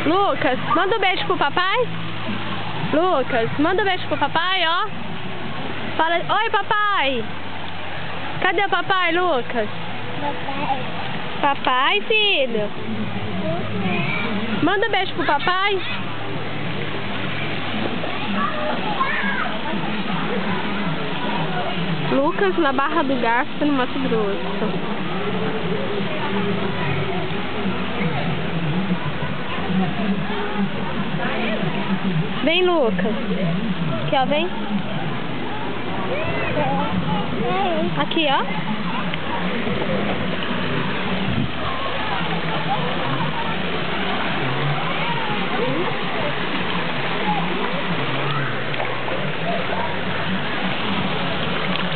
Lucas, manda um beijo pro papai. Lucas, manda um beijo pro papai, ó. Fala, oi papai. Cadê o papai, Lucas? Papai. Papai, filho. Manda um beijo pro papai. Lucas na Barra do Garça, no Mato Grosso. Vem, Lucas. Aqui, ó, vem. Aqui, ó.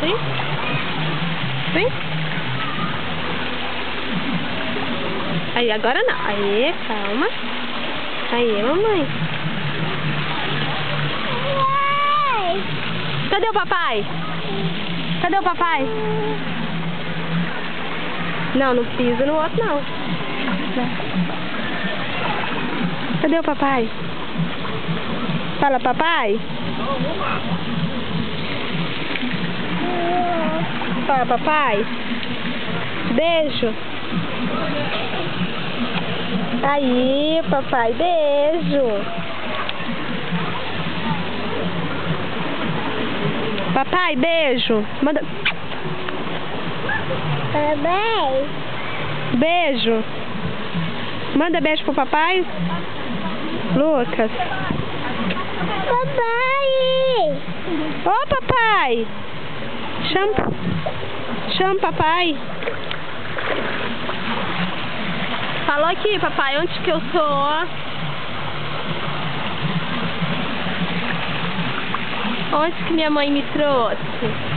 Vem. Vem. Aí, agora não. Aí, calma. Aí, mamãe. Cadê o papai? Cadê o papai? Não, não pisa no outro, não. Cadê o papai? Fala, papai. Fala, papai. Beijo. Aí, papai, beijo. Papai, beijo. Manda. Papai. Beijo. Manda beijo pro papai. Lucas. Papai. Ô, papai. Chama papai. Falou aqui, papai, onde que eu sou? Onde que minha mãe me trouxe?